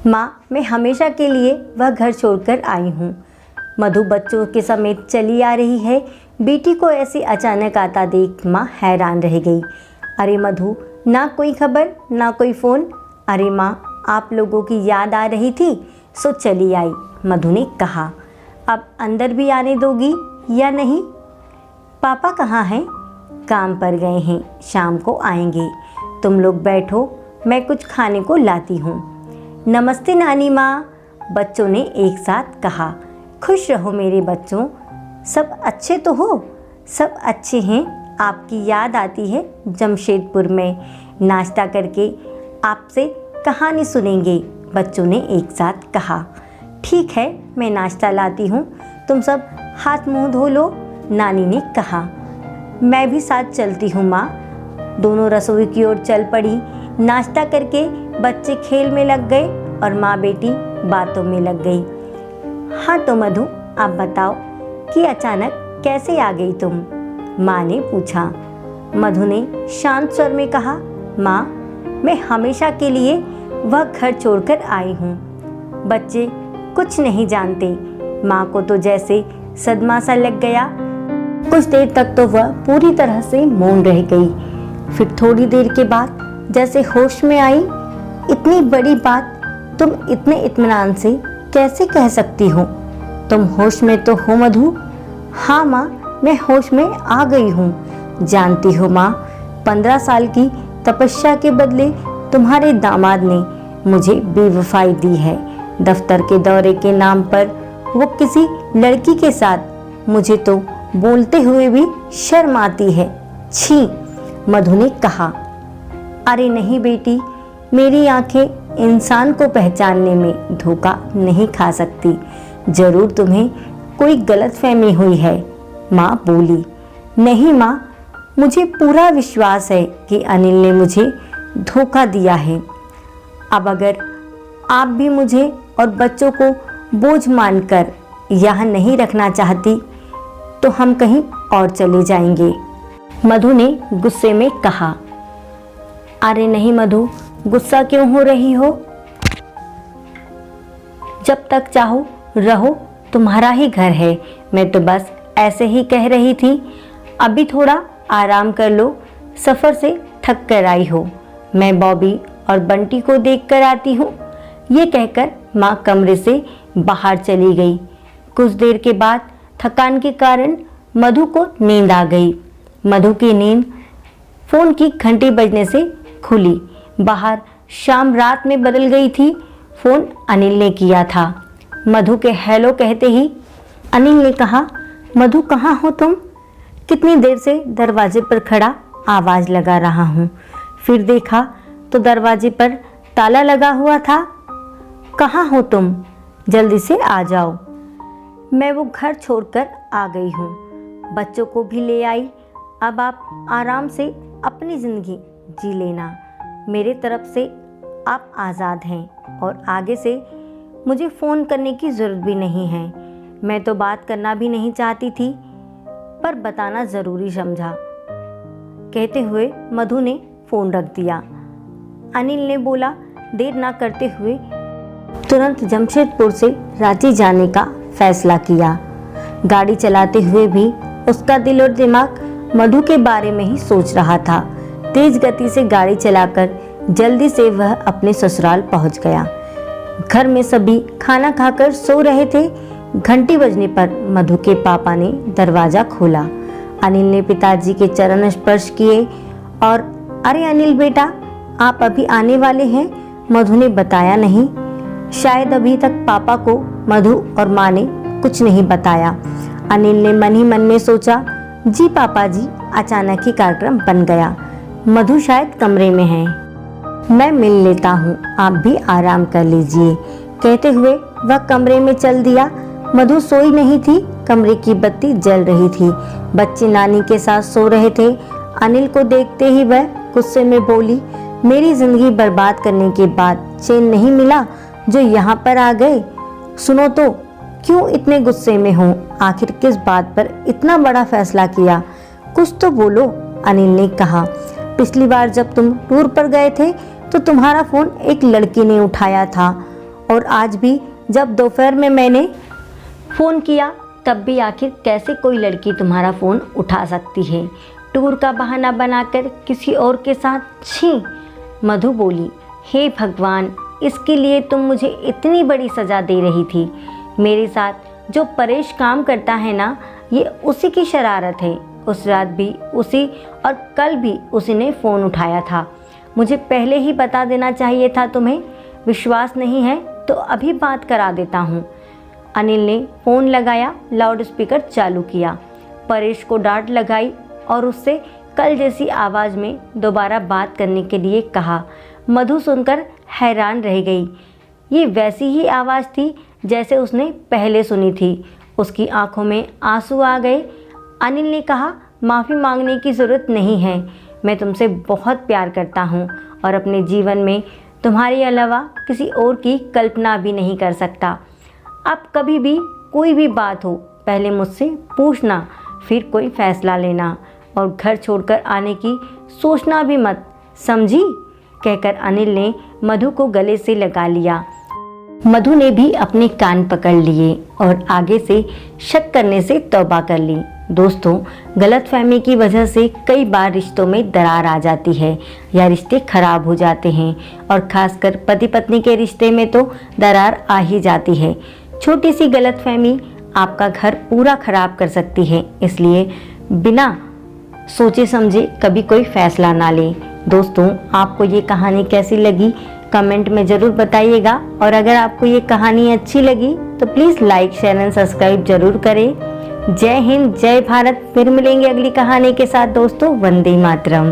माँ, मैं हमेशा के लिए वह घर छोड़कर आई हूँ। मधु बच्चों के समेत चली आ रही है। बेटी को ऐसे अचानक आता देख माँ हैरान रह गई। अरे मधु, ना कोई खबर ना कोई फ़ोन। अरे माँ, आप लोगों की याद आ रही थी सो चली आई, मधु ने कहा। अब अंदर भी आने दोगी या नहीं? पापा कहाँ हैं? काम पर गए हैं, शाम को आएंगे। तुम लोग बैठो, मैं कुछ खाने को लाती हूँ। नमस्ते नानी माँ, बच्चों ने एक साथ कहा। खुश रहो मेरे बच्चों, सब अच्छे तो हो? सब अच्छे हैं। आपकी याद आती है जमशेदपुर में। नाश्ता करके आपसे कहानी सुनेंगे, बच्चों ने एक साथ कहा। ठीक है, मैं नाश्ता लाती हूँ, तुम सब हाथ मुंह धो लो, नानी ने कहा। मैं भी साथ चलती हूँ माँ। दोनों रसोई की ओर चल पड़ी। नाश्ता करके बच्चे खेल में लग गए और माँ बेटी बातों में लग गई। हाँ तो मधु, आप बताओ कि अचानक कैसे आ गई तुम? माँ ने पूछा। मधु ने शांत स्वर में कहा, माँ, मैं हमेशा के लिए वह घर छोड़कर आई हूँ। बच्चे कुछ नहीं जानते। माँ को तो जैसे सदमा सा लग गया। कुछ देर तक तो वह पूरी तरह से मौन रह गई। फिर थोड़ी देर के बाद जैसे होश में आई। इतनी बड़ी बात तुम इतने इत्मीनान से कैसे कह सकती हो? तुम होश में तो हो मधु? हाँ माँ, मैं होश में आ गई हूँ। जानती हो माँ, 15 साल की तपस्या के बदले तुम्हारे दामाद ने मुझे बेवफाई दी है। दफ्तर के दौरे के नाम पर वो किसी लड़की के साथ। मुझे तो बोलते हुए भी शर्म आती है। छी, मधु ने कहा। अरे नहीं बेटी, मेरी आंखें इंसान को पहचानने में धोखा नहीं खा सकती। जरूर तुम्हें कोई गलतफहमी हुई है, माँ बोली। नहीं माँ, मुझे पूरा विश्वास है कि अनिल ने मुझे धोखा दिया है। अब अगर आप भी मुझे और बच्चों को बोझ मानकर यहाँ नहीं रखना चाहती तो हम कहीं और चले जाएंगे, मधु ने गुस्से में कहा। अरे नहीं मधु, गुस्सा क्यों हो रही हो? जब तक चाहो रहो, तुम्हारा ही घर है। मैं तो बस ऐसे ही कह रही थी। अभी थोड़ा आराम कर लो, सफ़र से थक कर आई हो। मैं बॉबी और बंटी को देख कर आती हूँ। ये कहकर माँ कमरे से बाहर चली गई। कुछ देर के बाद थकान के कारण मधु को नींद आ गई। मधु की नींद फ़ोन की घंटी बजने से खुली। बाहर शाम रात में बदल गई थी। फ़ोन अनिल ने किया था। मधु के हेलो कहते ही अनिल ने कहा, मधु कहाँ हो तुम? कितनी देर से दरवाजे पर खड़ा आवाज़ लगा रहा हूँ। फिर देखा तो दरवाजे पर ताला लगा हुआ था। कहाँ हो तुम? जल्दी से आ जाओ। मैं वो घर छोड़कर आ गई हूँ, बच्चों को भी ले आई। अब आप आराम से अपनी ज़िंदगी जी लेना। मेरे तरफ से आप आज़ाद हैं और आगे से मुझे फ़ोन करने की ज़रूरत भी नहीं है। मैं तो बात करना भी नहीं चाहती थी, पर बताना ज़रूरी समझा। कहते हुए मधु ने फ़ोन रख दिया। अनिल ने बोला, देर ना करते हुए तुरंत जमशेदपुर से रांची जाने का फैसला किया। गाड़ी चलाते हुए भी उसका दिल और दिमाग मधु के बारे में ही सोच रहा था। तेज गति से गाड़ी चलाकर जल्दी से वह अपने ससुराल पहुंच गया। घर में सभी खाना खाकर सो रहे थे। घंटी बजने पर मधु के पापा ने दरवाजा खोला। अनिल ने पिताजी के चरण स्पर्श किए और अरे अनिल बेटा, आप अभी आने वाले हैं? मधु ने बताया नहीं। शायद अभी तक पापा को मधु और माँ ने कुछ नहीं बताया। अनिल ने मन ही मन में सोचा, जी पापा जी, अचानक ही कार्यक्रम बन गया। मधु शायद कमरे में है, मैं मिल लेता हूँ, आप भी आराम कर लीजिए। कहते हुए वह कमरे में चल दिया। मधु सोई नहीं थी, कमरे की बत्ती जल रही थी। बच्चे नानी के साथ सो रहे थे। अनिल को देखते ही वह गुस्से में बोली, मेरी जिंदगी बर्बाद करने के बाद चैन नहीं मिला जो यहाँ पर आ गए। सुनो तो, क्यों इतने गुस्से में हो? आखिर किस बात पर इतना बड़ा फैसला किया? कुछ तो बोलो, अनिल ने कहा। पिछली बार जब तुम टूर पर गए थे तो तुम्हारा फोन एक लड़की ने उठाया था और आज भी जब दोपहर में मैंने फ़ोन किया तब भी आखिर कैसे कोई लड़की तुम्हारा फ़ोन उठा सकती है? टूर का बहाना बनाकर किसी और के साथ। छी। मधु बोली, हे भगवान, इसके लिए तुम मुझे इतनी बड़ी सज़ा दे रही थी। मेरे साथ जो परेश काम करता है ना, ये उसी की शरारत है। उस रात भी उसी और कल भी उसी ने फ़ोन उठाया था। मुझे पहले ही बता देना चाहिए था तुम्हें। विश्वास नहीं है तो अभी बात करा देता हूँ। अनिल ने फ़ोन लगाया, लाउड स्पीकर चालू किया, परेश को डांट लगाई और उससे कल जैसी आवाज़ में दोबारा बात करने के लिए कहा। मधु सुनकर हैरान रह गई। ये वैसी ही आवाज़ थी जैसे उसने पहले सुनी थी। उसकी आंखों में आंसू आ गए। अनिल ने कहा, माफ़ी मांगने की ज़रूरत नहीं है। मैं तुमसे बहुत प्यार करता हूँ और अपने जीवन में तुम्हारे अलावा किसी और की कल्पना भी नहीं कर सकता। अब कभी भी कोई भी बात हो पहले मुझसे पूछना, फिर कोई फ़ैसला लेना और घर छोड़कर आने की सोचना भी मत, समझी? कहकर अनिल ने मधु को गले से लगा लिया। मधु ने भी अपने कान पकड़ लिए और आगे से शक करने से तौबा कर ली। दोस्तों, गलतफहमी की वजह से कई बार रिश्तों में दरार आ जाती है या रिश्ते खराब हो जाते हैं और ख़ासकर पति पत्नी के रिश्ते में तो दरार आ ही जाती है। छोटी सी गलतफहमी आपका घर पूरा खराब कर सकती है, इसलिए बिना सोचे समझे कभी कोई फैसला ना लें। दोस्तों, आपको ये कहानी कैसी लगी कमेंट में ज़रूर बताइएगा और अगर आपको ये कहानी अच्छी लगी तो please like, share and subscribe ज़रूर करें। जय हिंद, जय भारत। फिर मिलेंगे अगली कहानी के साथ दोस्तों। वंदे मातरम।